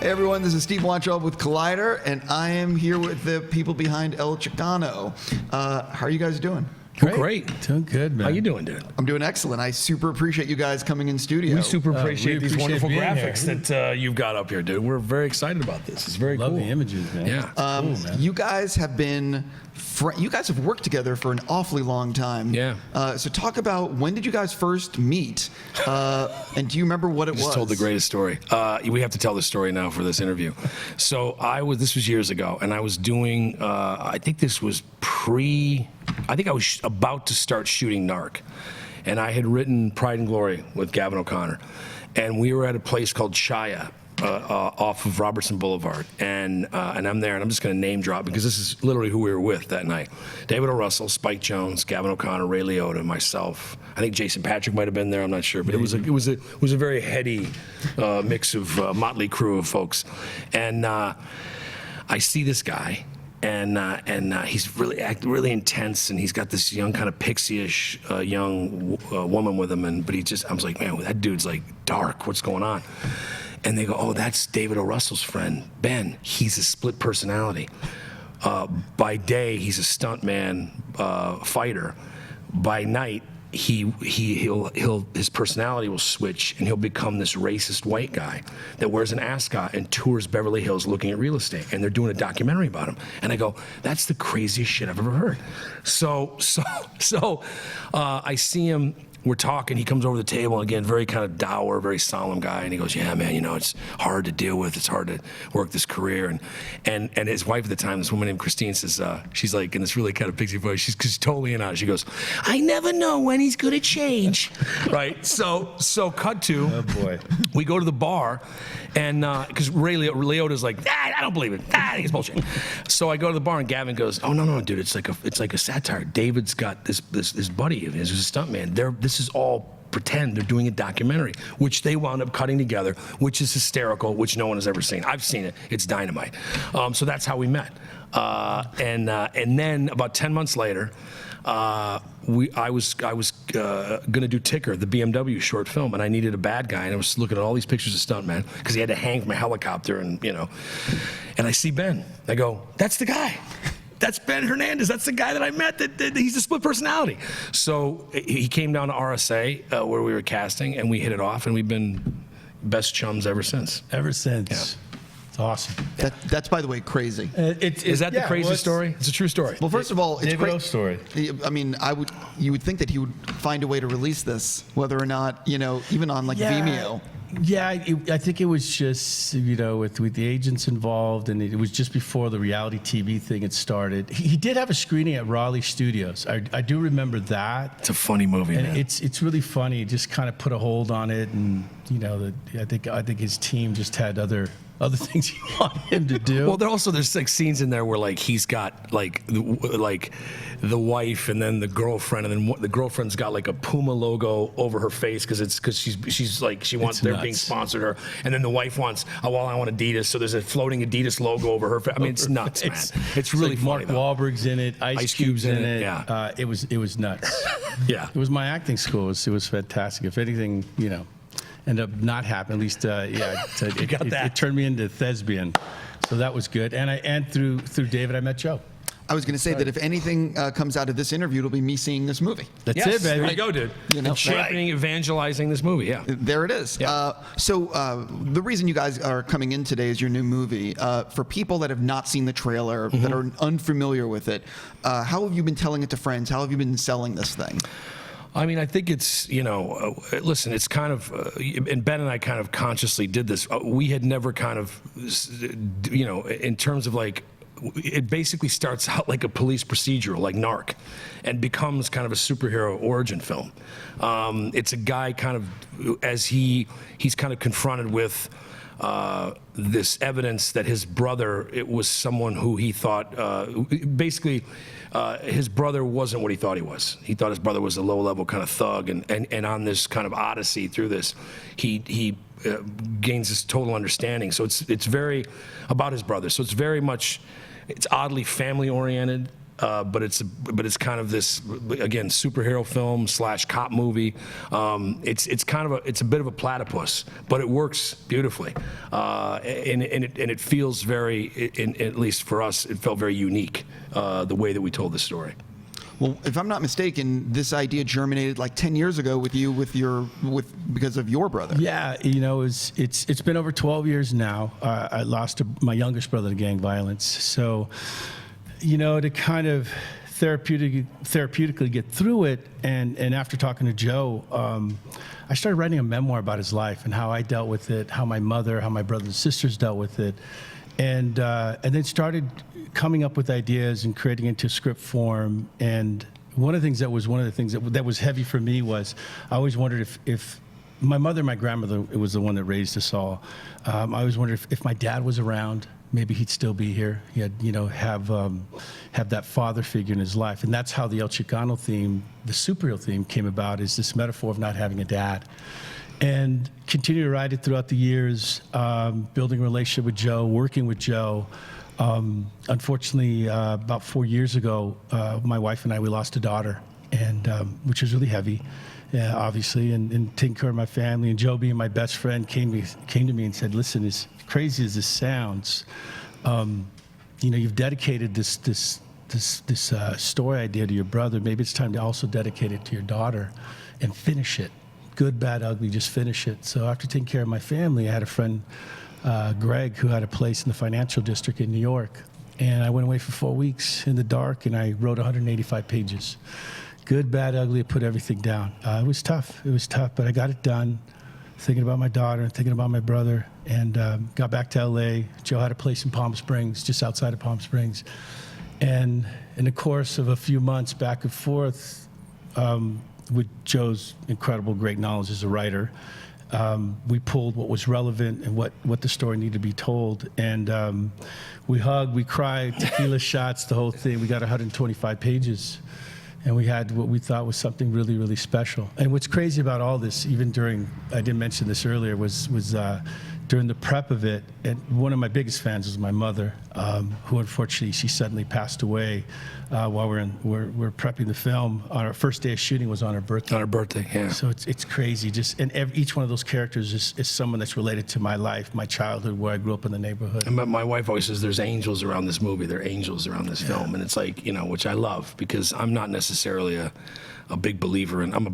Hey everyone, this is Steve Wontrob with Collider, and I am here with the people behind El Chicano. How are you guys doing? Great. Doing good, man. How you doing, dude? I'm doing excellent. I super appreciate you guys coming in studio. We super appreciate these wonderful being graphics that you've got up here, dude. We're very excited about this. It's very Love cool. the images, man. Yeah. Cool, man. You guys have been, you guys have worked together for an awfully long time. Yeah. So talk about, when did you guys first meet? And do you remember what it was? Just told the greatest story. We have to tell this story now for this interview. So this was years ago, and I was doing, I think this was I think I was about to start shooting Narc. And I had written Pride and Glory with Gavin O'Connor. And we were at a place called Chaya off of Robertson Boulevard. And I'm there, and I'm just going to name drop because this is literally who we were with that night. David O. Russell, Spike Jonze, Gavin O'Connor, Ray Liotta, myself. I think Jason Patrick might have been there. I'm not sure, but it was a very heady mix of motley crew of folks. And I see this guy. And he's really intense, and he's got this young kind of pixie-ish young woman with him. But I was like, man, that dude's like dark. What's going on? And they go, oh, that's David O. Russell's friend, Ben. He's a split personality. By day, he's a stuntman fighter. By night, his personality will switch, and he'll become this racist white guy that wears an ascot and tours Beverly Hills looking at real estate, and they're doing a documentary about him. And I go, that's the craziest shit I've ever heard. So I see him. We're talking, he comes over the table, and again, very kind of dour, very solemn guy, and he goes, yeah, man, it's hard to deal with, it's hard to work this career, and his wife at the time, this woman named Christine, says, she's like, in this really kind of pixie voice, she's totally in on it, she goes, I never know when he's gonna change, right? So cut to, Oh, boy. we go to the bar, and because Ray Liotta's like, I don't believe it, I think it's bullshit. So I go to the bar, and Gavin goes, oh, no, dude, it's like a satire. David's got this buddy of his who's a stuntman. This is all pretend. They're doing a documentary, which they wound up cutting together, which is hysterical, which no one has ever seen. I've seen it. It's dynamite. So that's how we met. And then about 10 months later, I was gonna do Ticker, the BMW short film, and I needed a bad guy, and I was looking at all these pictures of stuntmen because he had to hang from a helicopter, and I see Ben. I go, that's the guy. That's Ben Hernandez. That's the guy that I met. That he's a split personality. So he came down to RSA where we were casting, and we hit it off, and we've been best chums ever since. Ever since. Yeah. It's awesome. That's, by the way, crazy. Is that the crazy story? It's a true story. Well, first of all, it's David O's story. I mean, you would think that he would find a way to release this, whether or not, even on Vimeo. Yeah, I think it was just, with the agents involved, and it was just before the reality TV thing had started. He did have a screening at Raleigh Studios. I do remember that. It's a funny movie, and man. It's really funny. It just kind of put a hold on it, and I think his team just had other things he wanted him to do. Well, there's like scenes in there where he's got the wife and then the girlfriend, and then the girlfriend's got like a Puma logo over her face because she's like she wants they're being sponsored her, and then the wife wants I want Adidas, so there's a floating Adidas logo over her face. I mean, it's nuts, man. It's really funny. Mark Wahlberg's in it, Ice Cube's in it. Yeah, it was nuts. Yeah, it was my acting school. It was fantastic. If anything, ended up not happening. At least, it turned me into thespian, so that was good. And through David, I met Joe. I was going to say that if anything comes out of this interview, it'll be me seeing this movie. That's it, baby. There you go, dude. And championing, evangelizing this movie. Yeah. There it is. Yeah. So the reason you guys are coming in today is your new movie. For people that have not seen the trailer, that are unfamiliar with it, how have you been telling it to friends? How have you been selling this thing? I mean, I think it's, listen, it's kind of, and Ben and I kind of consciously did this. We had never kind of, in terms of it basically starts out like a police procedural, like Narc, and becomes kind of a superhero origin film. It's a guy kind of, as he's kind of confronted with this evidence that his brother, it was someone who he thought, his brother wasn't what he thought he was. He thought his brother was a low-level kind of thug, and on this kind of odyssey through this, he gains this total understanding. So it's very about his brother. So it's very much, it's oddly family-oriented. but it's kind of this, again, superhero film / cop movie. It's a bit of a platypus, but it works beautifully, and it feels very, at least for us, it felt very unique, the way that we told the story. Well, if I'm not mistaken, this idea germinated like 10 years ago with you, because of your brother. Yeah, it's been over 12 years now. I lost my youngest brother to gang violence. So, to kind of therapeutically get through it, and after talking to Joe, I started writing a memoir about his life and how I dealt with it, how my mother, how my brothers and sisters dealt with it, and then started coming up with ideas and creating into script form. And one of the things that was heavy for me was I always wondered if my mother and my grandmother was the one that raised us all. I always wondered if my dad was around, maybe he'd still be here. He had, have that father figure in his life. And that's how the El Chicano theme, the superhero theme, came about, is this metaphor of not having a dad. And continue to write it throughout the years, building a relationship with Joe, working with Joe. Unfortunately, about 4 years ago, my wife and I, we lost a daughter, and which was really heavy, obviously, and taking care of my family. And Joe, being my best friend, came to me and said, "Listen, as crazy as this sounds, you've dedicated this story idea to your brother. Maybe it's time to also dedicate it to your daughter, and finish it. Good, bad, ugly, just finish it." So after taking care of my family, I had a friend, Greg, who had a place in the financial district in New York. And I went away for 4 weeks in the dark, and I wrote 185 pages. Good, bad, ugly, I put everything down. It was tough, but I got it done, thinking about my daughter and thinking about my brother, and got back to LA. Joe had a place in Palm Springs, just outside of Palm Springs. And in the course of a few months back and forth, with Joe's incredible, great knowledge as a writer, we pulled what was relevant and what the story needed to be told. And we hugged, we cried, tequila shots, the whole thing. We got 125 pages. And we had what we thought was something really, really special. And what's crazy about all this, even during, I didn't mention this earlier, was during the prep of it, and one of my biggest fans was my mother, who unfortunately, she suddenly passed away while we're prepping the film. On our first day of shooting was on her birthday. On her birthday, yeah. So it's crazy. Each one of those characters is someone that's related to my life, my childhood, where I grew up in the neighborhood. And my wife always says there's angels around this movie. There are angels around this film, and it's like, which I love, because I'm not necessarily a big believer in. I'm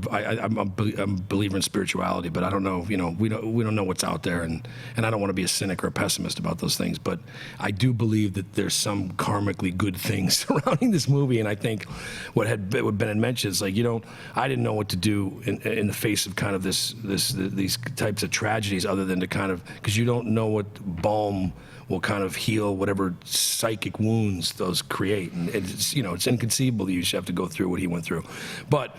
a believer in spirituality, but I don't know. We don't know what's out there, and I don't want to be a cynic or a pessimist about those things. But I do believe that there's some karmically good things surrounding this movie, and I think what Ben had mentioned is, like, I didn't know what to do in the face of kind of these types of tragedies, other than to kind of, because you don't know what balm will kind of heal whatever psychic wounds those create. And it's inconceivable that you should have to go through what he went through. But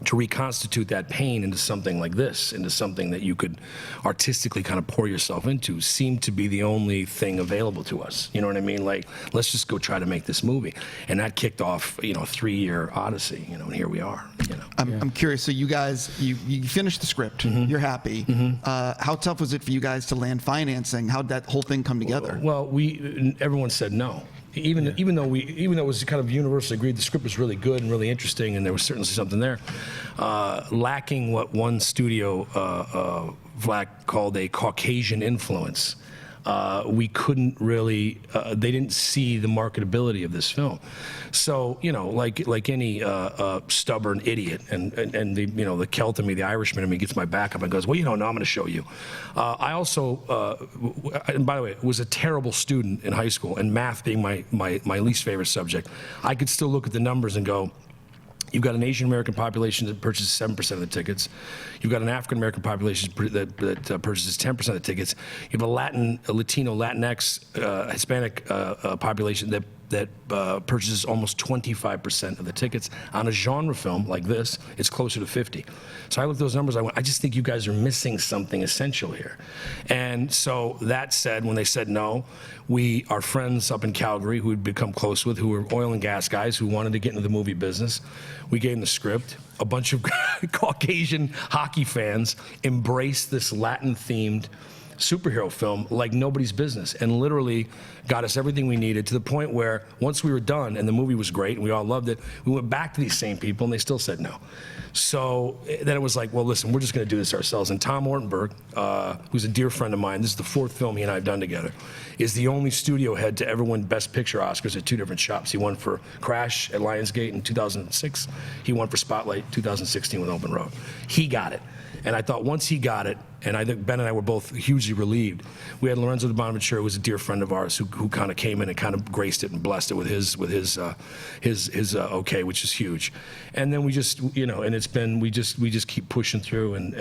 to reconstitute that pain into something like this, into something that you could artistically kind of pour yourself into, seemed to be the only thing available to us. You know what I mean? Like, let's just go try to make this movie. And that kicked off, a 3-year odyssey, and here we are. I'm curious. So you guys, you finished the script. Mm-hmm. You're happy. Mm-hmm. How tough was it for you guys to land financing? How'd that whole thing come together? Well, everyone said no. Even though it was kind of universally agreed the script was really good and really interesting, and there was certainly something there, lacking what one studio Vlack called a Caucasian influence. We couldn't really, they didn't see the marketability of this film. So, like any stubborn idiot, and the Celt in me, the Irishman in me, gets my back up and goes, well, no, I'm going to show you. I also, and by the way, was a terrible student in high school, and math being my least favorite subject. I could still look at the numbers and go, you've got an Asian American population that purchases 7% of the tickets. You've got an African American population that purchases 10% of the tickets. You have a Latino, Latinx, Hispanic population that purchases almost 25% of the tickets. On a genre film like this, it's closer to 50. So I looked at those numbers, I just think you guys are missing something essential here. And so that said, when they said no, our friends up in Calgary, who we'd become close with, who were oil and gas guys who wanted to get into the movie business, we gave them the script. A bunch of Caucasian hockey fans embraced this Latin-themed superhero film like nobody's business, and literally got us everything we needed, to the point where once we were done and the movie was great and we all loved it, we went back to these same people and they still said no. So then it was like, well, listen, we're just going to do this ourselves. And Tom Ortenberg, who's a dear friend of mine, this is the 4th film he and I have done together, is the only studio head to ever win Best Picture Oscars at 2 different shops. He won for Crash at Lionsgate in 2006. He won for Spotlight 2016 with Open Road. He got it. And I thought once he got it, and I think Ben and I were both hugely relieved. We had Lorenzo de Bonaventura, who was a dear friend of ours, who kind of came in and kind of graced it and blessed it with his okay, which is huge. And then we just, and it's been, we just keep pushing through, and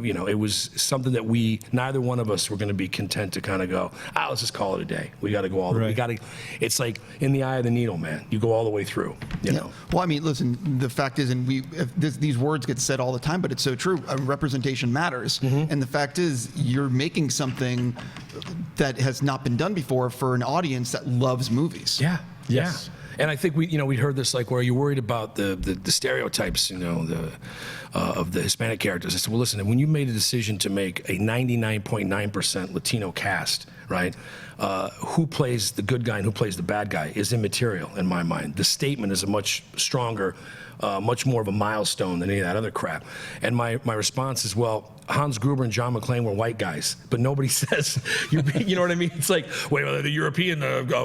it was something that neither one of us were going to be content to kind of go, let's just call it a day. We got to go all the way. It's like in the eye of the needle, man. You go all the way through. You know. Well, I mean, listen. The fact is, and these words get said all the time, but it's so true. Representation matters, and the fact is, you're making something that has not been done before for an audience that loves movies. Yes. Yeah. And I think we heard this, like, where you're worried about the stereotypes, of the Hispanic characters. I said, well, listen, when you made a decision to make a 99.9% Latino cast, right? Who plays the good guy and who plays the bad guy is immaterial in my mind. The statement is a much stronger, much more of a milestone than any of that other crap. And my response is, well, Hans Gruber and John McClane were white guys, but nobody says, you know what I mean? It's like, wait, the European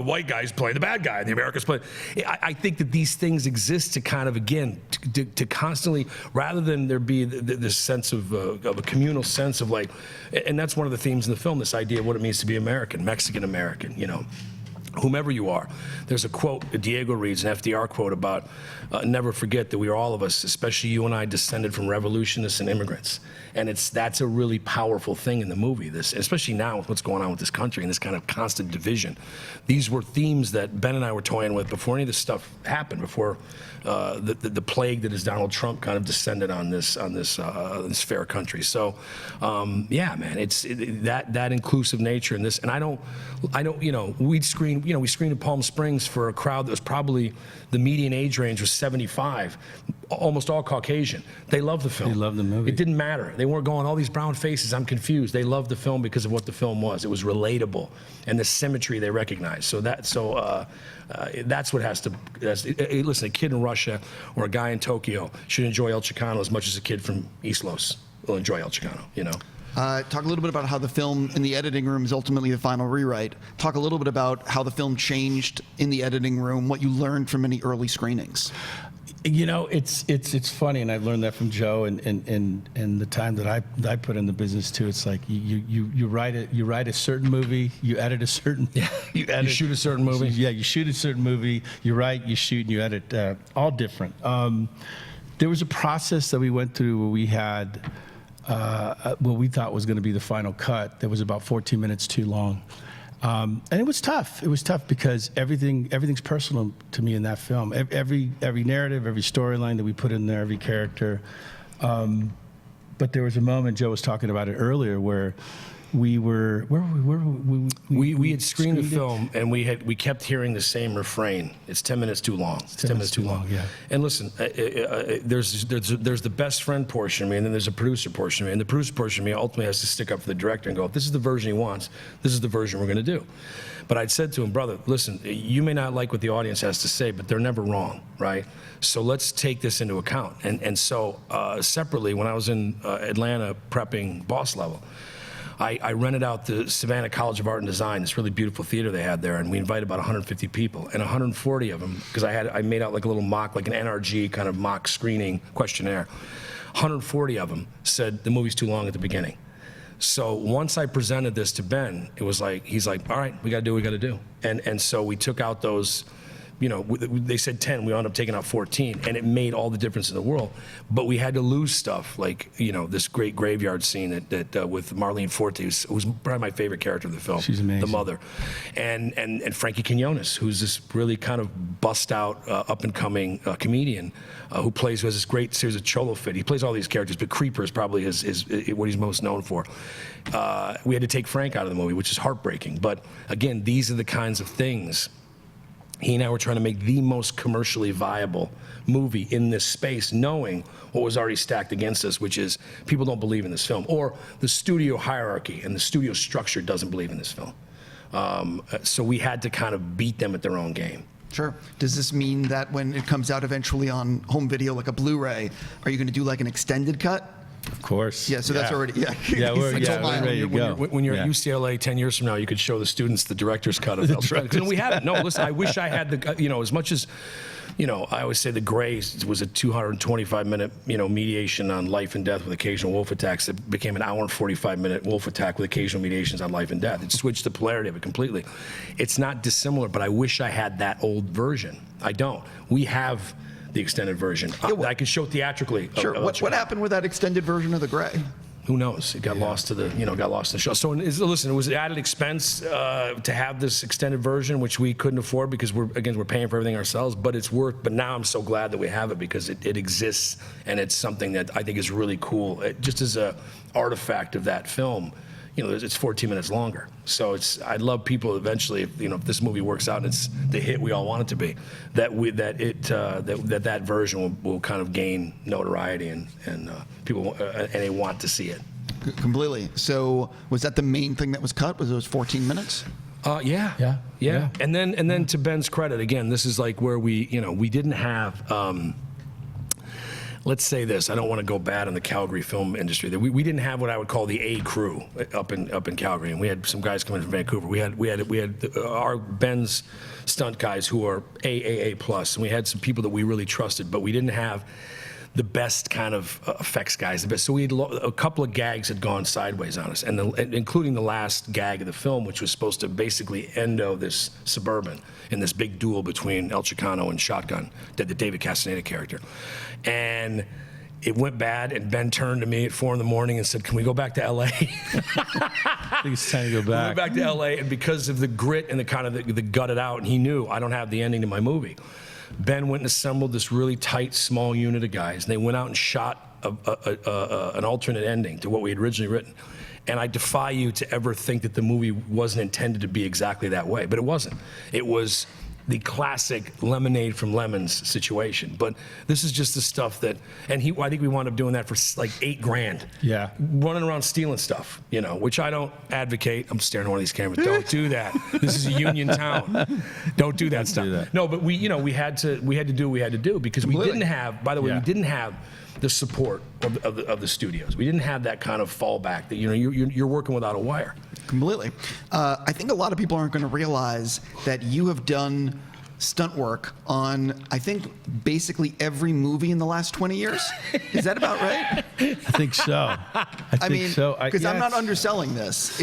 white guys playing the bad guy, and the Americans play. I think that these things exist to kind of, again, to constantly, rather than there be this sense of a communal sense of like, and that's one of the themes in the film, this idea of what it means to be American, Mexican American, whomever you are. There's a quote Diego reads, an FDR quote about, never forget that we are all of us, especially you and I, descended from revolutionists and immigrants. And that's a really powerful thing in the movie, especially now with what's going on with this country and this kind of constant division. These were themes that Ben and I were toying with before any of this stuff happened, before the plague that is Donald Trump kind of descended on this fair country. So, yeah, man, it's that inclusive nature in this. And I don't, we screened in Palm Springs for a crowd that was probably, the median age range was 75, almost all Caucasian. They loved the film. They loved the movie. It didn't matter. They weren't going, all these brown faces, I'm confused. They loved the film because of what the film was. It was relatable, and the symmetry they recognized. So that's what has to, listen, a kid in Russia or a guy in Tokyo should enjoy El Chicano as much as a kid from East Los will enjoy El Chicano, Talk a little bit about how the film in the editing room is ultimately the final rewrite. Talk a little bit about how the film changed in the editing room, what you learned from any early screenings. It's funny, and I've learned that from Joe and the time that I put in the business too. It's like you write a certain movie, you edit a certain you shoot a certain movie. Yeah, you shoot a certain movie, you write, you shoot, and you edit, all different. There was a process that we went through where we had what we thought was going to be the final cut that was about 14 minutes too long. And it was tough. It was tough because everything's personal to me in that film. Every narrative, every storyline that we put in there, every character. But there was a moment, Joe was talking about it earlier, where we had screened the film, and we kept hearing the same refrain. It's 10 minutes too long. It's 10 minutes too long. Yeah. And listen, there's the best friend portion of me, and then there's a producer portion of me. And the producer portion of me ultimately has to stick up for the director and go, if this is the version he wants, this is the version we're going to do. But I'd said to him, brother, listen, you may not like what the audience has to say, but they're never wrong, right? So let's take this into account. And so separately, when I was in Atlanta prepping Boss Level, I rented out the Savannah College of Art and Design, this really beautiful theater they had there, and we invited about 150 people, and 140 of them, because I made out like a little mock, like an NRG kind of mock screening questionnaire. 140 of them said the movie's too long at the beginning. So once I presented this to Ben, it was like, he's like, all right, we got to do what we got to do. And so we took out those, they said 10, we wound up taking out 14, and it made all the difference in the world. But we had to lose stuff, like, this great graveyard scene that with Marlene Forte, who's probably my favorite character of the film. She's amazing. The mother. And Frankie Quinones, who's this really kind of bust-out, up-and-coming comedian who has this great series of Cholo Fit. He plays all these characters, but Creeper is probably is what he's most known for. We had to take Frank out of the movie, which is heartbreaking. But again, these are the kinds of things he and I were trying to make the most commercially viable movie in this space, knowing what was already stacked against us, which is people don't believe in this film, or the studio hierarchy and the studio structure doesn't believe in this film. So we had to kind of beat them at their own game. Sure. Does this mean that when it comes out eventually on home video, like a Blu-ray, are you going to do like an extended cut? Of course. Yeah, so that's already, Yeah, we're ready to go. When you're at UCLA 10 years from now, you could show the students the director's cut of And we haven't. No, listen, I wish I had the, as much as, I always say The Gray was a 225-minute, mediation on life and death with occasional wolf attacks. It became an hour and 45-minute wolf attack with occasional mediations on life and death. It switched the polarity of it completely. It's not dissimilar, but I wish I had that old version. I don't. We have the extended version. I can show theatrically. Sure. What happened with that extended version of The Gray? Who knows? It got lost to the, got lost in the show. So listen, it was an added expense to have this extended version, which we couldn't afford because we're paying for everything ourselves. But it's worth. But now I'm so glad that we have it because it exists and it's something that I think is really cool. Just as a artifact of that film. It's 14 minutes longer. So I'd love people eventually, if this movie works out and it's the hit we all want it to be, that version will kind of gain notoriety and people and they want to see it. Completely. So was that the main thing that was cut? Was those 14 minutes? Yeah. And then to Ben's credit, again, this is like where we didn't have. Let's say this. I don't want to go bad on the Calgary film industry. We didn't have what I would call the A crew up in Calgary, and we had some guys coming from Vancouver. We had our Ben's stunt guys who are AAA plus, and we had some people that we really trusted, but we didn't have the best kind of effects guys. So we had a couple of gags had gone sideways on us, and including the last gag of the film, which was supposed to basically endo this Suburban in this big duel between El Chicano and Shotgun, the David Castaneda character. And it went bad, and Ben turned to me at 4 a.m. and said, "Can we go back to L.A.?" I think it's time to go back. We went back to L.A., and because of the grit and the kind of the gutted out, and he knew I don't have the ending to my movie, Ben went and assembled this really tight, small unit of guys, and they went out and shot an alternate ending to what we had originally written. And I defy you to ever think that the movie wasn't intended to be exactly that way, but it wasn't. It was the classic lemonade from lemons situation. But this is just the stuff that, and I think we wound up doing that for like $8,000. Yeah. Running around stealing stuff, which I don't advocate. I'm staring at one of these cameras. Don't do that. This is a union town. Don't do that stuff. Do that. No, but we had to do what we had to do because we didn't have, by the way, we didn't have the support of the studios. We didn't have that kind of fallback that you're working without a wire. Completely. I think a lot of people aren't going to realize that you have done stunt work on, I think, basically every movie in the last 20 years. Is that about right? I think so. I mean, because I'm not underselling this.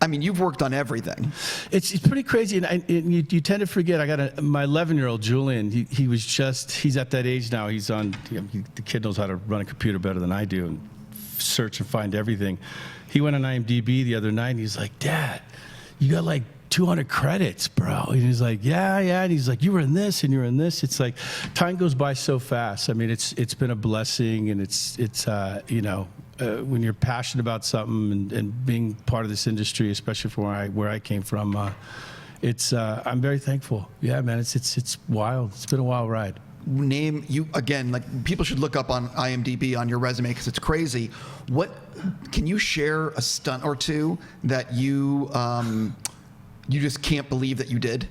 You've worked on everything. It's pretty crazy, and you tend to forget. I got my 11-year-old Julian. He's at that age now. He's on. The kid knows how to run a computer better than I do, and search and find everything. He went on IMDb the other night, and he's like, "Dad, you got like 200 credits, bro." And he's like, yeah. And he's like, "You were in this and you were in this." It's like time goes by so fast. I mean, it's been a blessing, and it's when you're passionate about something and being part of this industry, especially from where I came from, I'm very thankful. Yeah, man, it's wild. It's been a wild ride. Name you again, like people should look up on IMDb on your resume because it's crazy. What can you share a stunt or two that you just can't believe that you did?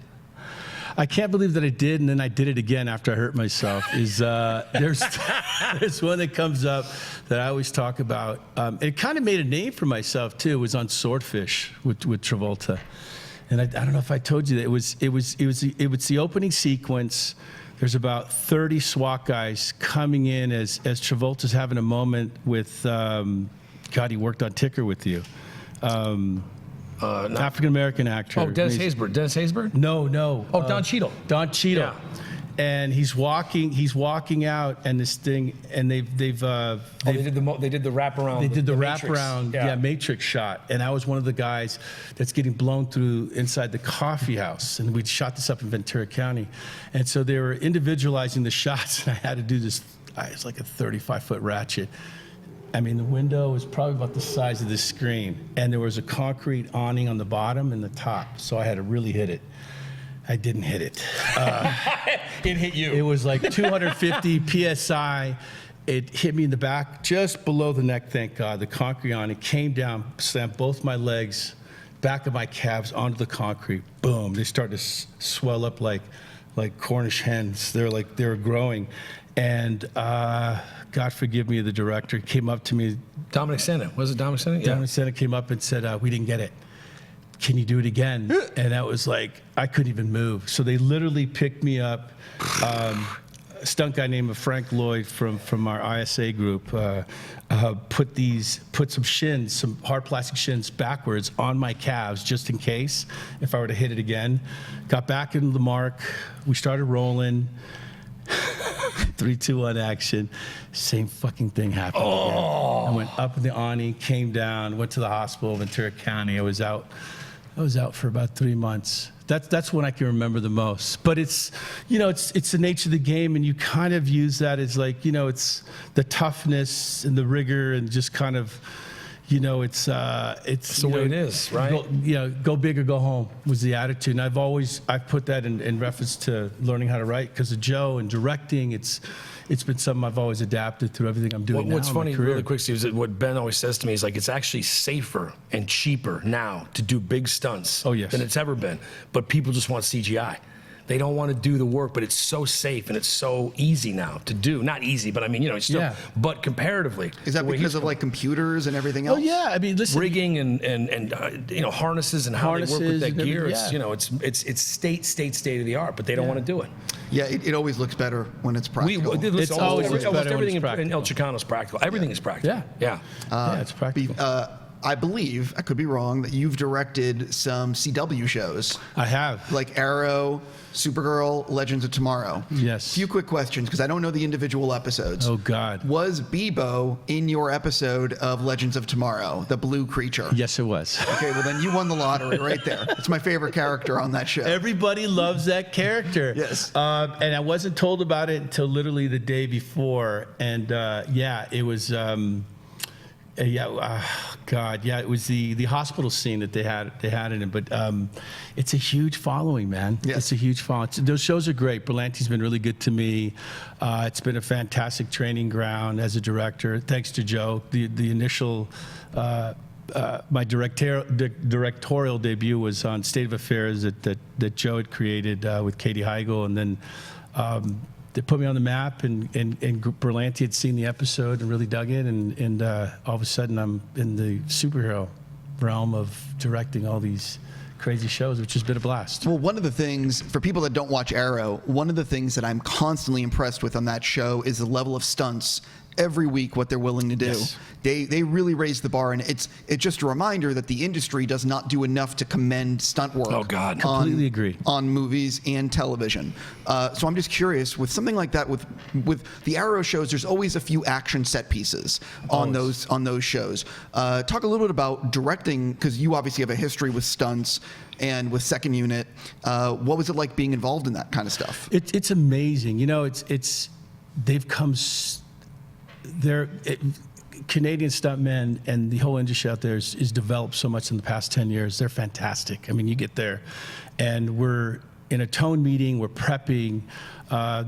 I can't believe that I did, and then I did it again after I hurt myself. There's one that comes up that I always talk about. It kind of made a name for myself too. It was on Swordfish with Travolta, and I don't know if I told you that it was the opening sequence. There's about 30 SWAT guys coming in as Travolta's having a moment with. God, he worked on Ticker with you. African American actor. Oh, Dennis Haysbert. Dennis Haysbert? No. Oh, Don Cheadle. Don Cheadle. Yeah. And he's walking out, and this thing, and they did the wraparound. They did the Matrix. wraparound, Matrix shot, and I was one of the guys that's getting blown through inside the coffee house, and we shot this up in Ventura County, and so they were individualizing the shots, and I had to do this. It's like a 35-foot ratchet. I mean, the window was probably about the size of this screen, and there was a concrete awning on the bottom and the top, so I had to really hit it. I didn't hit it. It hit you. It was like 250 PSI. It hit me in the back, just below the neck, thank God. The concrete on it came down, slammed both my legs, back of my calves onto the concrete. Boom. They started to swell up like Cornish hens. They were growing. And God forgive me, the director came up to me. Dominic Sena. Was it Dominic Sena? Yeah. Dominic Sena came up and said, we didn't get it. Can you do it again? And that was like, I couldn't even move. So they literally picked me up. A stunt guy named Frank Lloyd from our ISA group put some shins, some hard plastic shins backwards on my calves just in case if I were to hit it again. Got back into the mark. We started rolling. 3, 2, 1 action. Same fucking thing happened again. I went up in the awning, came down, went to the hospital, Ventura County. I was out for about 3 months. That's when I can remember the most. But it's the nature of the game, and you kind of use that as it's the toughness and the rigor and just kind of, it's the way it is, right? Go big or go home was the attitude. And I've put that in reference to learning how to write because of Joe and directing. It's been something I've always adapted through everything I'm doing now. What's funny, in my career. really quick, Steve, is that what Ben always says to me is it's actually safer and cheaper now to do big stunts than it's ever been. But people just want CGI. They don't want to do the work, but it's so safe and it's so easy now to do. Not easy, but I mean, it's still, but comparatively. Is that because of computers and everything else? Oh yeah, I mean, listen, rigging and harnesses and how they work with that gear. It's state of the art, but they don't want to do it. Yeah, it always looks better when it's practical. It's always looks better everything when it's in El Chicano is practical. Everything is practical. Yeah, it's practical. I believe, I could be wrong, that you've directed some CW shows. I have. Like Arrow, Supergirl, Legends of Tomorrow. Yes. Few quick questions, because I don't know the individual episodes. Oh, God. Was Bebo in your episode of Legends of Tomorrow, the blue creature? Yes, it was. Okay, well then you won the lottery right there. It's my favorite character on that show. Everybody loves that character. Yes. And I wasn't told about it until literally the day before. And it was... it was the hospital scene that they had in it, but it's a huge following, man. Yes. It's a huge following. Those shows are great. Berlanti's been really good to me. It's been a fantastic training ground as a director. Thanks to Joe. The initial my directorial debut was on State of Affairs that Joe had created with Katie Heigl, and then. They put me on the map, and Berlanti had seen the episode and really dug it, and all of a sudden I'm in the superhero realm of directing all these crazy shows, which has been a blast. Well, one of the things, for people that don't watch Arrow, one of the things that I'm constantly impressed with on that show is the level of stunts every week, what they're willing to do. Yes. They really raise the bar, and it's just a reminder that the industry does not do enough to commend stunt work. Oh, God. Completely agree. On movies and television. So I'm just curious, with something like that, with the Arrow shows, there's always a few action set pieces on those shows. Talk a little bit about directing, because you obviously have a history with stunts and with Second Unit. What was it like being involved in that kind of stuff? It's amazing. They've come. Canadian stuntmen and the whole industry out there is developed so much in the past 10 years. They're fantastic. I mean, you get there, and we're in a tone meeting, we're prepping.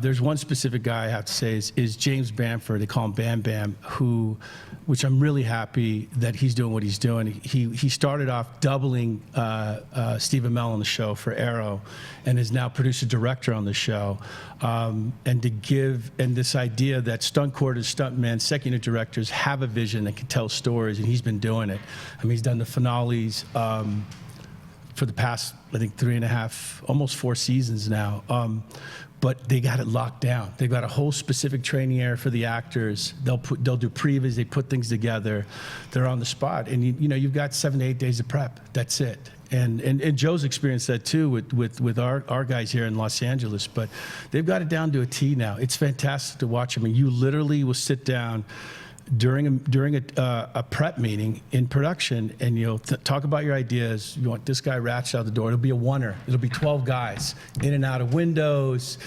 There's one specific guy I have to say is James Bamford. They call him Bam Bam, which I'm really happy that he's doing what he's doing. He started off doubling Steve Amell on the show for Arrow, and is now producer-director on the show. And this idea that stunt coordinators, stuntmen, second unit directors have a vision and can tell stories, and he's been doing it. I mean, he's done the finales for the past, I think, 3.5, almost 4 seasons now. But they got it locked down. They've got a whole specific training area for the actors. They'll do previews. They put things together. They're on the spot, and you've got 7 to 8 days of prep. That's it. And Joe's experienced that too with our guys here in Los Angeles. But they've got it down to a T now. It's fantastic to watch them. I mean, you literally will sit down during a prep meeting in production, and you'll talk about your ideas. You want this guy ratchet out the door. It'll be a oneer. It'll be 12 guys in and out of windows,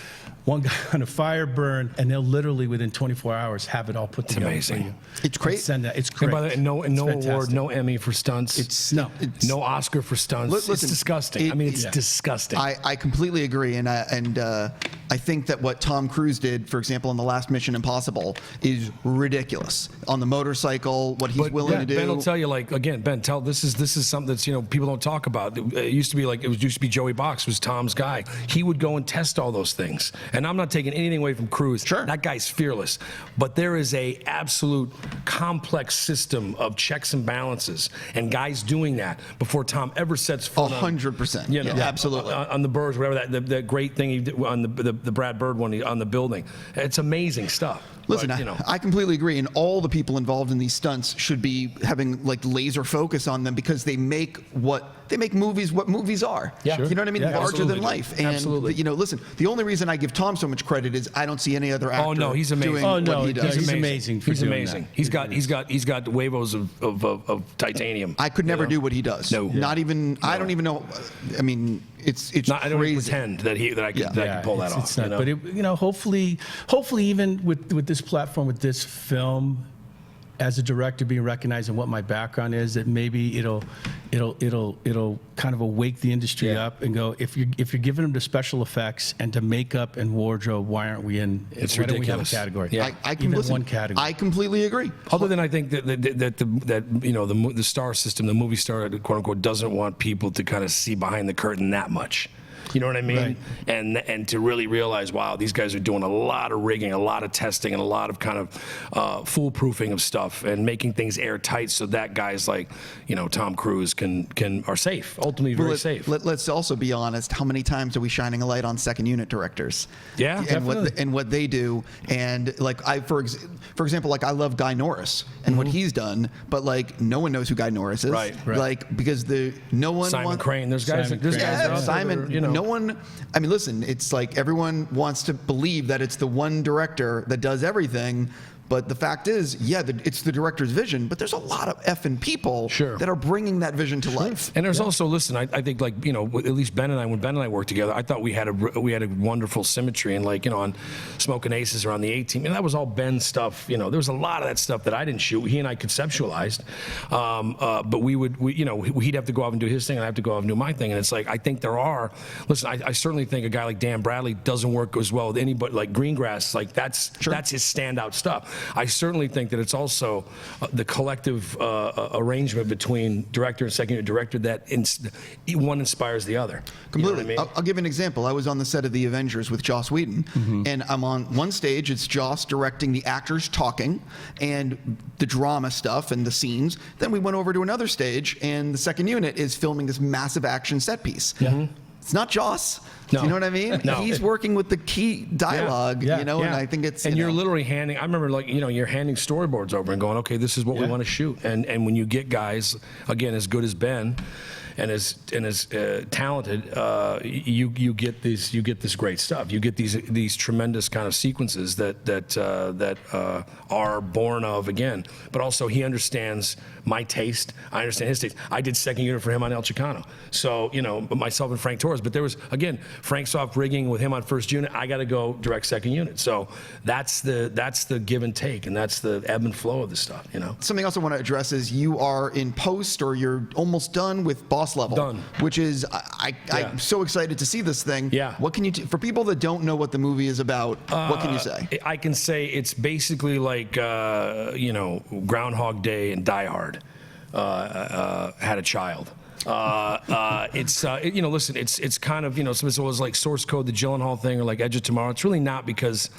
one guy on a fire burn, and they'll literally within 24 hours have it all put together amazing. for you. It's great. And send that. It's And great. by the way, no It's award, fantastic. no Emmy for stunts. No Oscar for stunts. Listen, it's disgusting. I mean, it's disgusting. I completely agree, and I think that what Tom Cruise did, for example, in the last Mission Impossible, is ridiculous. On the motorcycle, what he's willing to do. Ben will tell you, like, again, Ben, this is something that's, people don't talk about. It used to be like, used to be Joey Box was Tom's guy. He would go and test all those things. And I'm not taking anything away from Cruise. Sure. That guy's fearless. But there is a absolute complex system of checks and balances and guys doing that before Tom ever sets foot on. 100%. You know, Absolutely. On the birds, whatever that great thing he did on the Brad Bird one on the building. It's amazing stuff. Listen, But, I completely agree, and all the people involved in these stunts should be having like laser focus on them because they make movies what movies are. Yeah. Sure. You know what I mean? Yeah, Larger absolutely. than life. And Absolutely. listen, the only reason I give Tom so much credit is I don't see any other actor no, he's amazing. doing Oh, no, what he does. he's amazing for He's doing amazing. that. He's got huevos of titanium. I could never do what he does. No. Not even. I don't even know. I mean, it's I don't even crazy. pretend that I could pull that off. It's not, but hopefully even with this platform, with this film, as a director being recognized and what my background is, that maybe it'll kind of awake the industry up and go, if you're giving them to special effects and to makeup and wardrobe, why aren't we in? It's why don't we ridiculous. have a category? Yeah. I can Even listen. one category. I completely agree. Other than I think that the star system, the movie star, quote unquote, doesn't want people to kind of see behind the curtain that much. You know what I mean? Right. And to really realize, wow, these guys are doing a lot of rigging, a lot of testing, and a lot of kind of foolproofing of stuff and making things airtight so that guys like, Tom Cruise are safe, ultimately very safe. Let's also be honest. How many times are we shining a light on second unit directors? Yeah, and what they do. And like for example, like I love Guy Norris and what he's done, but like no one knows who Guy Norris is. Right. Like because no one. Simon Crane. There's guys. Simon There's Crane. guys. out there Simon. that are, No one. I mean, listen. It's like everyone wants to believe that it's the one director that does everything. But the fact is, it's the director's vision, but there's a lot of effing people that are bringing that vision to life. And there's also, listen, I think like, at least when Ben and I worked together, I thought we had a wonderful symmetry. And like, on Smoking Aces or on the A-Team, and that was all Ben stuff. There was a lot of that stuff that I didn't shoot. He and I conceptualized. But he'd have to go off and do his thing, and I have to go off and do my thing. And it's like, I think listen, I certainly think a guy like Dan Bradley doesn't work as well with anybody, like Greengrass, like that's his standout stuff. I certainly think that it's also the collective arrangement between director and second unit director that one inspires the other. Completely. You know what I mean? I'll give an example. I was on the set of The Avengers with Joss Whedon, and I'm on one stage. It's Joss directing the actors talking and the drama stuff and the scenes. Then we went over to another stage, and the second unit is filming this massive action set piece. It's not Joss. No. Do you know what I mean? No. He's working with the key dialogue, and I think it's... And you're literally handing, I remember like, you're handing storyboards over and going, okay, this is what we want to shoot. And when you get guys, again, as good as Ben and as talented, you get this great stuff. You get these tremendous kind of sequences that are born of, again, but also he understands my taste. I understand his taste. I did second unit for him on El Chicano. So, myself and Frank Torres. But there was, again, Frank's off rigging with him on first unit. I got to go direct second unit. So that's the give and take, and that's the ebb and flow of the stuff, Something else I want to address is you are in post or you're almost done with Boss Level. Done. Which is, I'm so excited to see this thing. Yeah. What can you, for people that don't know what the movie is about, what can you say? I can say it's basically like, Groundhog Day and Die Hard had a child. Listen, it's kind of, so it was like Source Code, the Gyllenhaal thing, or like Edge of Tomorrow. It's really not, because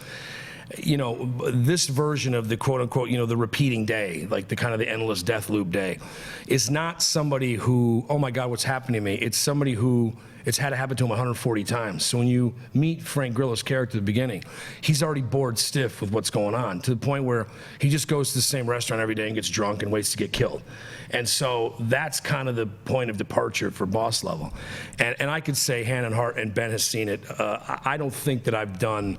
this version of the quote unquote, the repeating day, like the kind of the endless death loop day, is not somebody who, oh my God, what's happening to me? It's somebody who it's had to happen to him 140 times. So when you meet Frank Grillo's character at the beginning, he's already bored stiff with what's going on, to the point where he just goes to the same restaurant every day and gets drunk and waits to get killed. And so that's kind of the point of departure for Boss Level. And I could say hand in heart, and Ben has seen it, I don't think that I've done,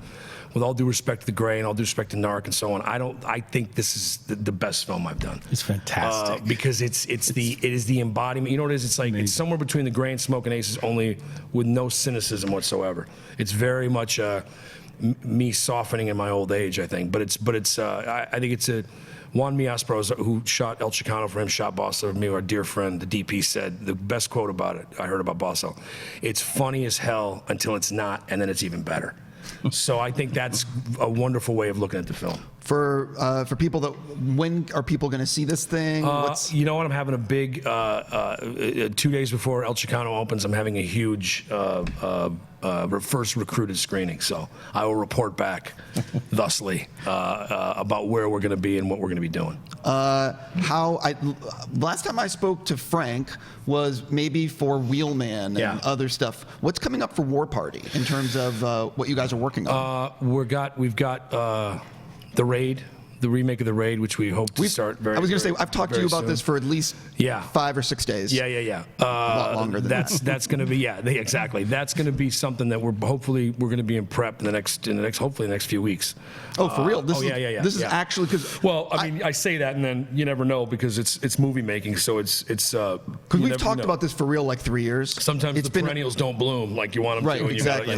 with all due respect to The Gray and all due respect to Narc and so on, I think this is the best film I've done. It's fantastic. Because it is the embodiment. You know what it is? It's like, it's somewhere between The Gray and Smoking Aces, only with no cynicism whatsoever. It's very much me softening in my old age, I think. But I think it's a Juan Miaspros, who shot El Chicano for him, shot Bosso for me, our dear friend, the DP, said the best quote about it I heard about Bosso: "It's funny as hell until it's not, and then it's even better." So I think that's a wonderful way of looking at the film. For people that, when are people going to see this thing? You know what? I'm having a big 2 days before El Chicano opens. I'm having a huge first recruited screening. So I will report back, thusly, about where we're going to be and what we're going to be doing. Last time I spoke to Frank was maybe for Wheelman and other stuff. What's coming up for War Party in terms of what you guys are working on? We've got The Raid, the remake of The Raid, which we hope to start very. I was going to say, I've talked to you about soon. this for at least 5 or 6 days. Yeah. A lot longer than that. That's going to be exactly. That's going to be something that we're going to be in prep in the next few weeks. Oh, for real? This is yeah. actually because. Well, I mean, I say that, and then you never know because it's movie making, so it's. Because we've talked about this for real like 3 years. Sometimes the perennials don't bloom like you want them to. And Exactly.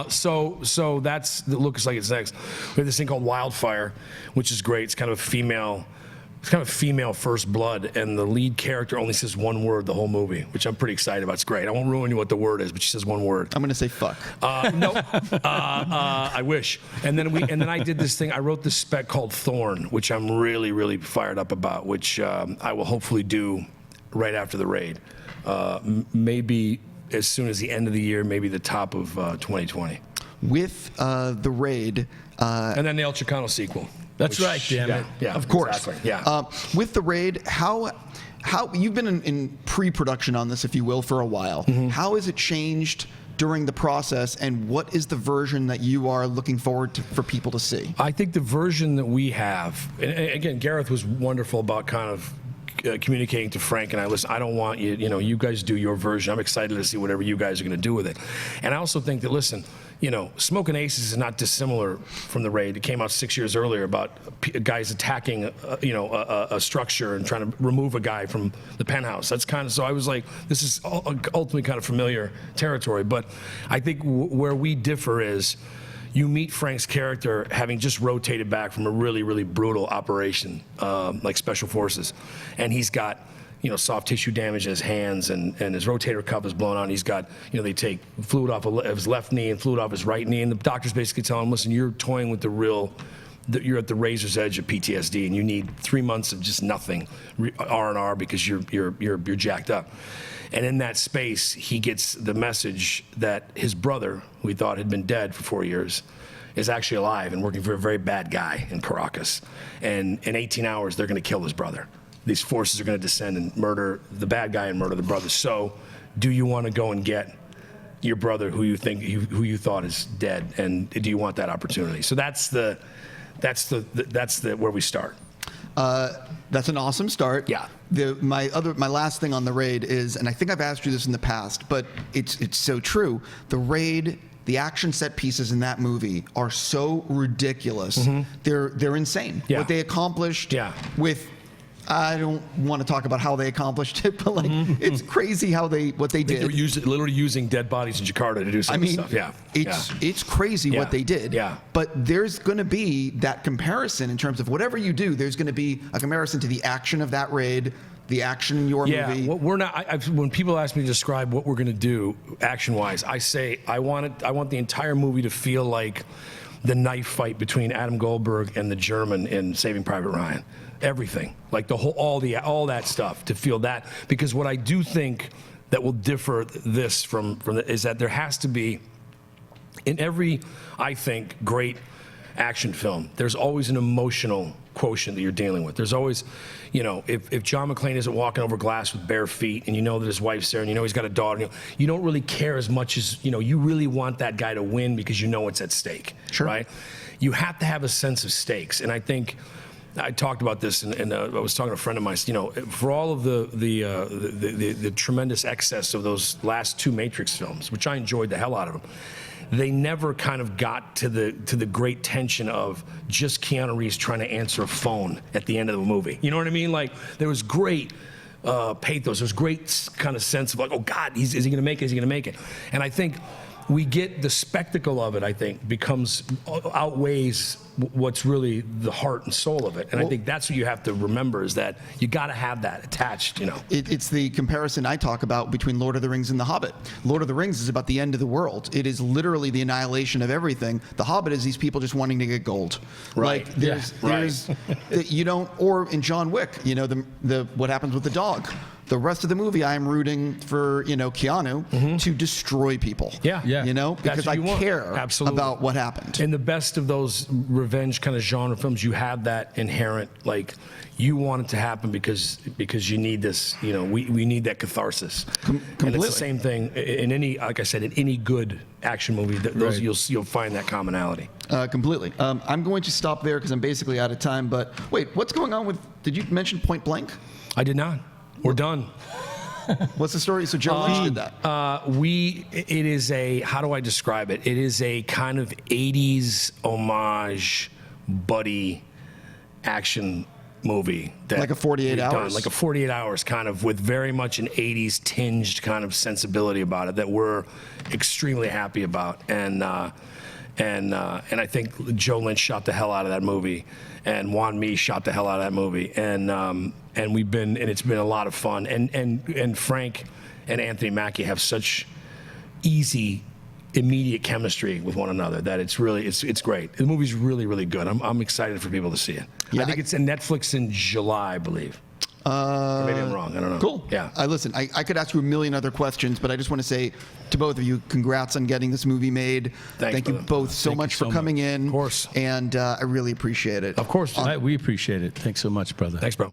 So that looks like it's next. We have this thing called Wildfire, which is great. It's kind of a female first blood, and the lead character only says one word the whole movie, which I'm pretty excited about. It's great. I won't ruin you what the word is, but she says one word. I'm going to say fuck. No, I wish. And then I did this thing. I wrote this spec called Thorn, which I'm really, really fired up about, which I will hopefully do right after The Raid. Maybe as soon as the end of the year, maybe the top of 2020. With The Raid. And then the El Chicano sequel. That's right, damn it. Yeah, of course. Exactly. Yeah. With The Raid, how you've been in pre-production on this, if you will, for a while. Mm-hmm. How has it changed during the process, and what is the version that you are looking forward to for people to see? I think the version that we have, and again, Gareth was wonderful about kind of communicating to Frank and I. Listen, I don't want you. You guys do your version. I'm excited to see whatever you guys are going to do with it. And I also think that, listen, Smoking Aces is not dissimilar from The Raid. It came out 6 years earlier about guys attacking, a structure and trying to remove a guy from the penthouse. That's kind of, so I was like, this is ultimately kind of familiar territory. But I think where we differ is, you meet Frank's character having just rotated back from a really, really brutal operation, like Special Forces, and he's got soft tissue damage in his hands, and his rotator cuff is blown out. And he's got, they take fluid off of his left knee and fluid off his right knee, and the doctors basically tell him, listen, you're toying with you're at the razor's edge of PTSD, and you need 3 months of just nothing, R&R, because you're jacked up. And in that space, he gets the message that his brother, who he thought had been dead for 4 years, is actually alive and working for a very bad guy in Caracas. And in 18 hours, they're going to kill his brother. These forces are going to descend and murder the bad guy and murder the brother. So, do you want to go and get your brother, who you thought is dead, and do you want that opportunity? So that's where we start. That's an awesome start. Yeah. My last thing on The Raid is, and I think I've asked you this in the past, but it's so true. The Raid, the action set pieces in that movie are so ridiculous. Mm-hmm. They're insane. Yeah. What they accomplished with. I don't want to talk about how they accomplished it, but it's crazy what they did. They were literally using dead bodies in Jakarta to do some stuff. Yeah, it's crazy what they did. Yeah. But there's going to be that comparison in terms of whatever you do. There's going to be a comparison to the action of that Raid, the action in your movie. Yeah, we're not. When people ask me to describe what we're going to do action-wise, I say I want the entire movie to feel like the knife fight between Adam Goldberg and the German in Saving Private Ryan. Everything, like all that stuff, to feel that. Because what I do think that will differ this from is that there has to be, in every, I think, great action film, there's always an emotional quotient that you're dealing with. There's always, if John McClane isn't walking over glass with bare feet, and that his wife's there, and he's got a daughter, you don't really care as much as, you really want that guy to win because it's at stake, sure. Right? You have to have a sense of stakes, and I think, I talked about this, and I was talking to a friend of mine. For all of the tremendous excess of those last 2 Matrix films, which I enjoyed the hell out of them, they never kind of got to the great tension of just Keanu Reeves trying to answer a phone at the end of the movie. You know what I mean? Like, there was great pathos. There was great kind of sense of like, oh God, is he going to make it? Is he going to make it? And I think we get the spectacle of it, I think, outweighs what's really the heart and soul of it. And I think that's what you have to remember, is that you got to have that attached, you know. It's the comparison I talk about between Lord of the Rings and The Hobbit. Lord of the Rings is about the end of the world. It is literally the annihilation of everything. The Hobbit is these people just wanting to get gold. Right. Like there's you don't, or in John Wick, you know, the what happens with the dog. The rest of the movie, I am rooting for, you know, Keanu to destroy people. Yeah. You know, because I care Absolutely. about what happened. In the best of those revenge kind of genre films, you have that inherent, like, you want it to happen because you need this, you know, we need that catharsis. And it's the same thing in any, like I said, in any good action movie. Those you'll find that commonality. Completely. I'm going to stop there because I'm basically out of time. But wait, what's going on with? Did you mention Point Blank? I did not. We're done. What's the story? So Joe Lynch did that. It is a, how do I describe it? It is a kind of 80s homage buddy action movie. Like a 48 we've done. Hours? Like a 48 Hours, kind of, with very much an 80s tinged kind of sensibility about it that we're extremely happy about. And I think Joe Lynch shot the hell out of that movie, and Juan Mi shot the hell out of that movie, and it's been a lot of fun. And Frank and Anthony Mackie have such easy, immediate chemistry with one another that it's great. The movie's really, really good. I'm excited for people to see it. Yeah, I think it's in Netflix in July, I believe. Or maybe I'm wrong. I don't know. Cool. Yeah. Listen, I could ask you a million other questions, but I just want to say to both of you, congrats on getting this movie made. Thanks, Thank you brother. both so much for coming in. Of course. And I really appreciate it. Of course. We appreciate it. Thanks so much, brother. Thanks, bro.